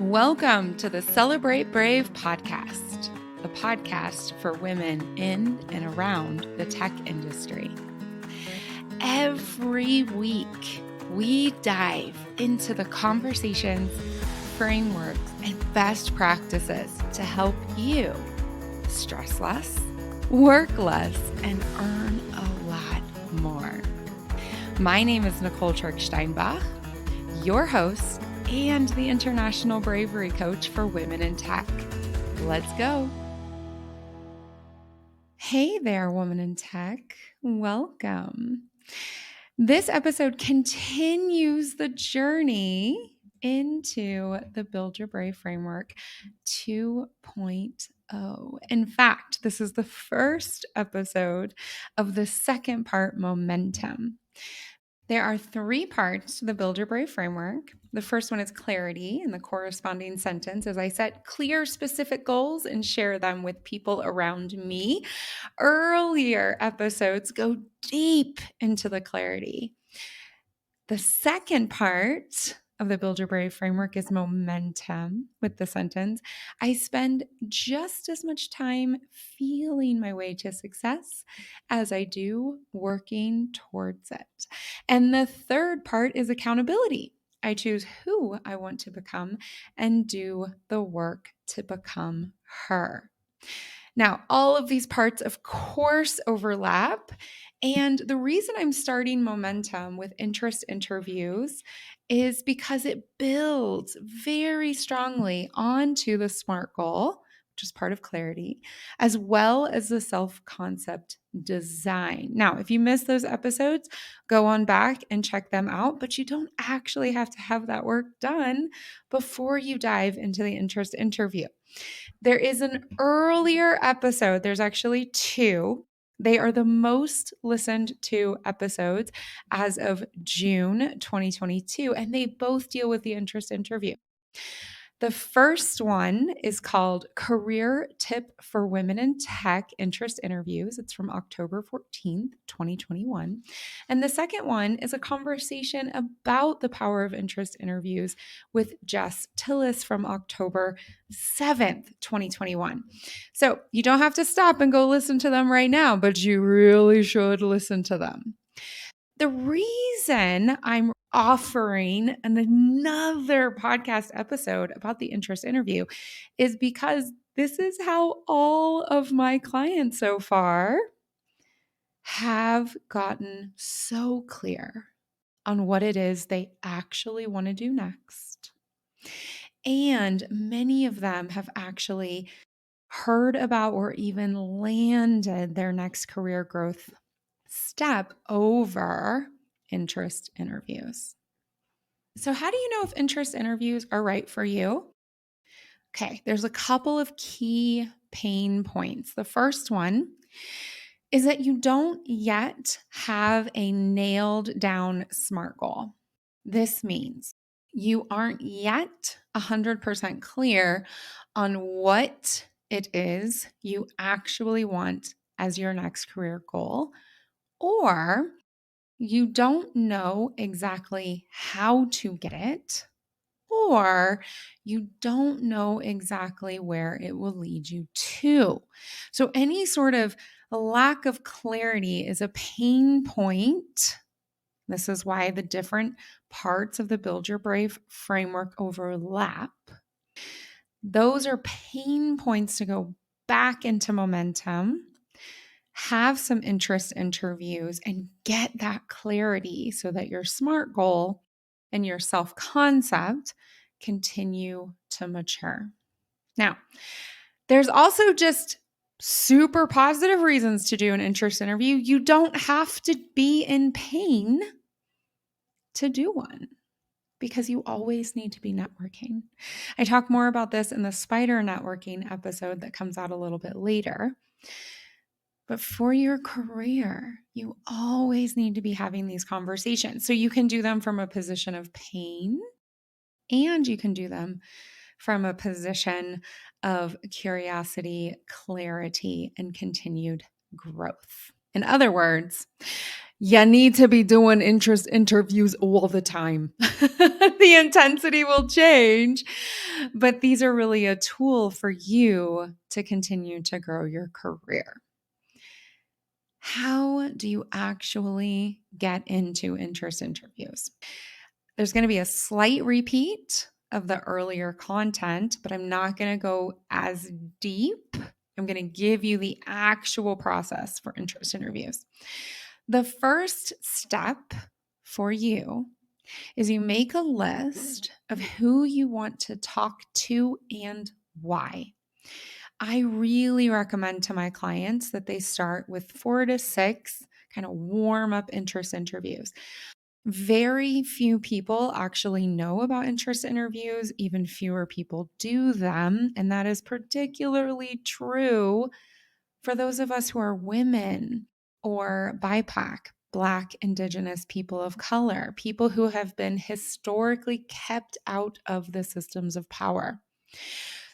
Welcome to the Celebrate Brave podcast, a podcast for women in and around the tech industry. Every week, we dive into the conversations, frameworks, and best practices to help you stress less, work less, and earn a lot more. My name is Nicole Steinbach, your host and the International Bravery Coach for Women in Tech. Let's go. Hey there, Women in Tech. Welcome. This episode continues the journey into the Build Your Brave Framework 2.0. In fact, this is the first episode of the second part, Momentum. There are 3 parts to the Build Your Brave framework. The first one is clarity, and the corresponding sentence is I set clear, specific goals and share them with people around me. Earlier episodes go deep into the clarity. The second part of the Build Your Brave framework is momentum with the sentence. I spend just as much time feeling my way to success as I do working towards it. And the third part is accountability. I choose who I want to become and do the work to become her. Now, all of these parts, of course, overlap. And the reason I'm starting momentum with interest interviews is because it builds very strongly onto the SMART goal, which is part of clarity, as well as the self-concept design. Now, if you missed those episodes, go on back and check them out, but you don't actually have to have that work done before you dive into the interest interview. There is an earlier episode. There's actually 2. They are the most listened to episodes as of June 2022, and they both deal with the interest interview. The first one is called Career Tip for Women in Tech Interest Interviews. It's from October 14th, 2021. And the second one is a conversation about the power of interest interviews with Jess Tillis from October 7th, 2021. So you don't have to stop and go listen to them right now, but you really should listen to them. The reason I'm offering another podcast episode about the interest interview is because this is how all of my clients so far have gotten so clear on what it is they actually want to do next. And many of them have actually heard about or even landed their next career growth step over interest interviews. So how do you know if interest interviews are right for you? Okay, there's a couple of key pain points. The first one is that you don't yet have a nailed down SMART goal. This means you aren't yet 100% clear on what it is you actually want as your next career goal, or you don't know exactly how to get it, or you don't know exactly where it will lead you to. So any sort of lack of clarity is a pain point. This is why the different parts of the Build Your Brave framework overlap. Those are pain points to go back into momentum, have some interest interviews, and get that clarity so that your SMART goal and your self-concept continue to mature. Now, there's also just super positive reasons to do an interest interview. You don't have to be in pain to do one, because you always need to be networking. I talk more about this in the spider networking episode that comes out a little bit later. But for your career, you always need to be having these conversations. So you can do them from a position of pain, and you can do them from a position of curiosity, clarity, and continued growth. In other words, You need to be doing interest interviews all the time. The intensity will change, but these are really a tool for you to continue to grow your career. How do you actually get into interest interviews? There's going to be a slight repeat of the earlier content, but I'm not going to go as deep. I'm going to give you the actual process for interest interviews. The first step for you is you make a list of who you want to talk to and why. I really recommend to my clients that they start with 4 to 6 kind of warm up interest interviews. Very few people actually know about interest interviews, even fewer people do them. And that is particularly true for those of us who are women or BIPOC, Black, Indigenous people of color, people who have been historically kept out of the systems of power.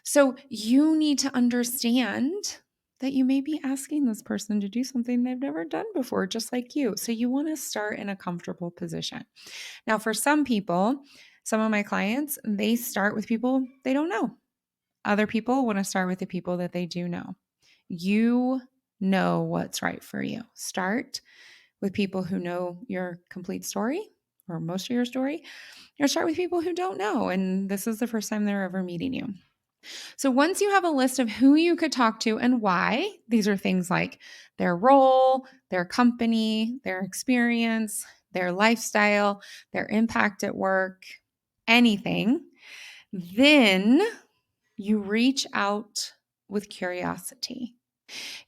So you need to understand that you may be asking this person to do something they've never done before, just like you. So you want to start in a comfortable position. Now, for some people, some of my clients, they start with people they don't know. Other people want to start with the people that they do know. You know what's right for you. Start with people who know your complete story or most of your story, or start with people who don't know. And this is the first time they're ever meeting you. So once you have a list of who you could talk to and why, these are things like their role, their company, their experience, their lifestyle, their impact at work, anything, then you reach out with curiosity.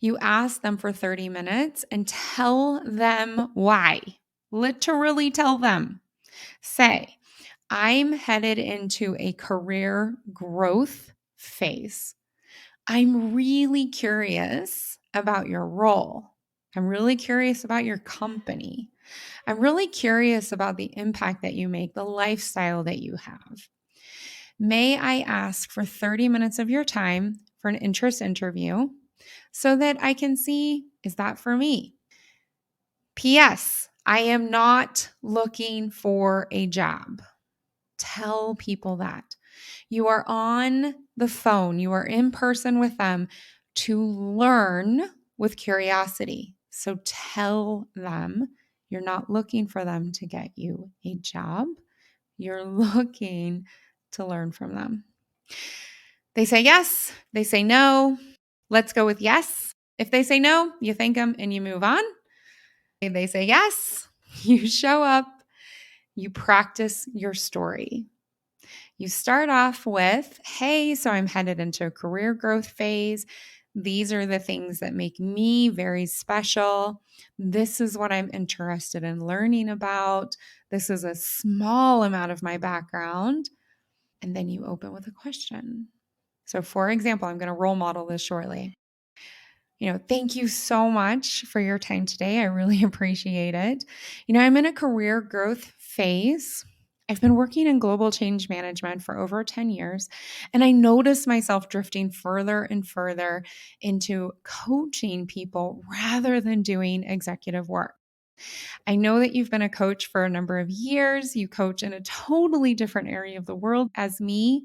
You ask them for 30 minutes and tell them why. Literally tell them. Say, I'm headed into a career growth phase. I'm really curious about your role. I'm really curious about your company. I'm really curious about the impact that you make, the lifestyle that you have. May I ask for 30 minutes of your time for an interest interview so that I can see, is that for me? P.S. I am not looking for a job. Tell people that. You are on the phone, you are in person with them to learn with curiosity. So tell them you're not looking for them to get you a job. You're looking to learn from them. They say yes, they say no. Let's go with yes. If they say no, you thank them and you move on. If they say yes, you show up, you practice your story. You start off with, hey, so I'm headed into a career growth phase. These are the things that make me very special. This is what I'm interested in learning about. This is a small amount of my background. And then you open with a question. So, for example, I'm going to role model this shortly. Thank you so much for your time today. I really appreciate it. I'm in a career growth phase. I've been working in global change management for over 10 years, and I notice myself drifting further and further into coaching people rather than doing executive work. I know that you've been a coach for a number of years. You coach in a totally different area of the world as me,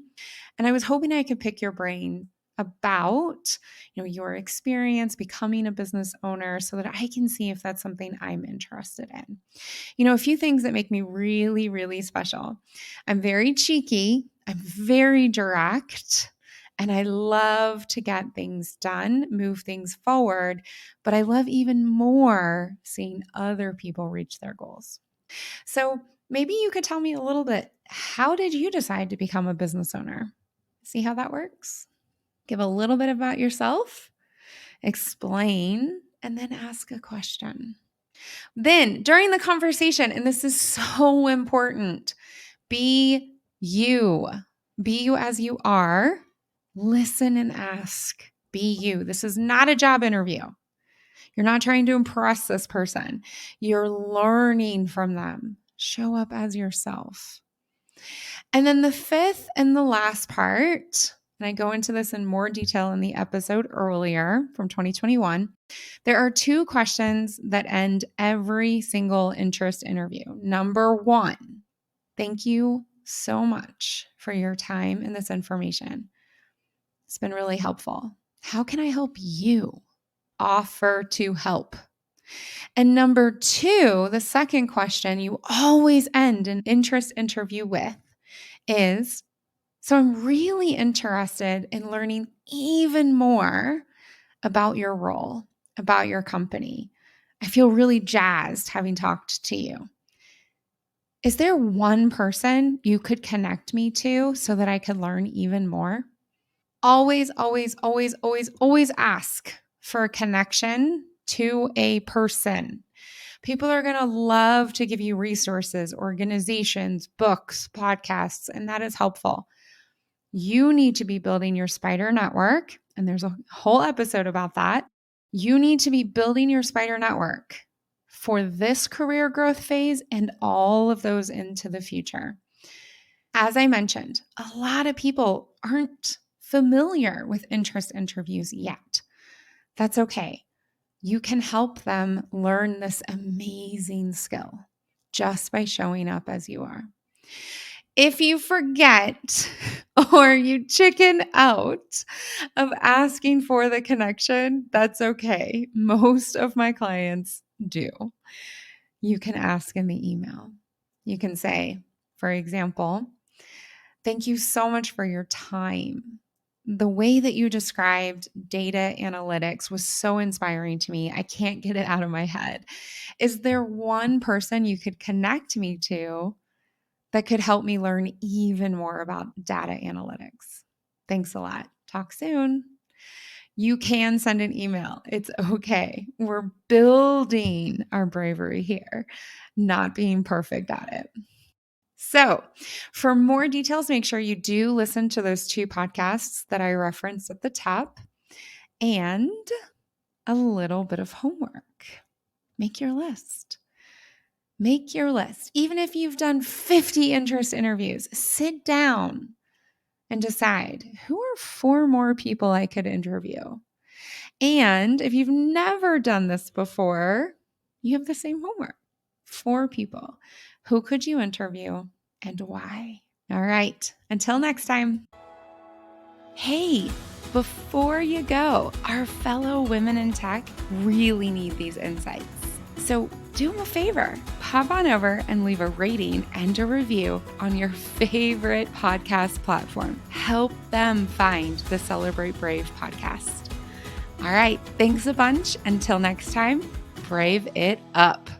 and I was hoping I could pick your brain about your experience becoming a business owner so that I can see if that's something I'm interested in. A few things that make me really, really special. I'm very cheeky, I'm very direct, and I love to get things done, move things forward, but I love even more seeing other people reach their goals. So maybe you could tell me a little bit, how did you decide to become a business owner? See how that works? Give a little bit about yourself, explain, and then ask a question. Then during the conversation, and this is so important, be you. Be you as you are. Listen and ask. Be you. This is not a job interview. You're not trying to impress this person. You're learning from them. Show up as yourself. And then the fifth and the last part, and I go into this in more detail in the episode earlier from 2021, there are 2 questions that end every single interest interview. Number 1, thank you so much for your time and this information. It's been really helpful. How can I help you? Offer to help. And number 2, the second question you always end an interest interview with is, so I'm really interested in learning even more about your role, about your company. I feel really jazzed having talked to you. Is there one person you could connect me to so that I could learn even more? Always, always, always, always, always ask for a connection to a person. People are going to love to give you resources, organizations, books, podcasts, and that is helpful. You need to be building your spider network, and there's a whole episode about that. You need to be building your spider network for this career growth phase and all of those into the future. As I mentioned, a lot of people aren't familiar with interest interviews yet. That's okay. You can help them learn this amazing skill just by showing up as you are. If you forget or you chicken out of asking for the connection, that's okay. Most of my clients do. You can ask in the email. You can say, for example, thank you so much for your time. The way that you described data analytics was so inspiring to me. I can't get it out of my head. Is there one person you could connect me to that could help me learn even more about data analytics? Thanks a lot. Talk soon. You can send an email. It's okay. We're building our bravery here, not being perfect at it. So, for more details, make sure you do listen to those 2 podcasts that I referenced at the top, and a little bit of homework. Make your list. Make your list. Even if you've done 50 interest interviews, sit down and decide, who are 4 more people I could interview? And if you've never done this before, you have the same homework. 4 people. Who could you interview and why? All right. Until next time. Hey, before you go, our fellow women in tech really need these insights. So do them a favor. Pop on over and leave a rating and a review on your favorite podcast platform. Help them find the Celebrate Brave podcast. All right. Thanks a bunch. Until next time, brave it up.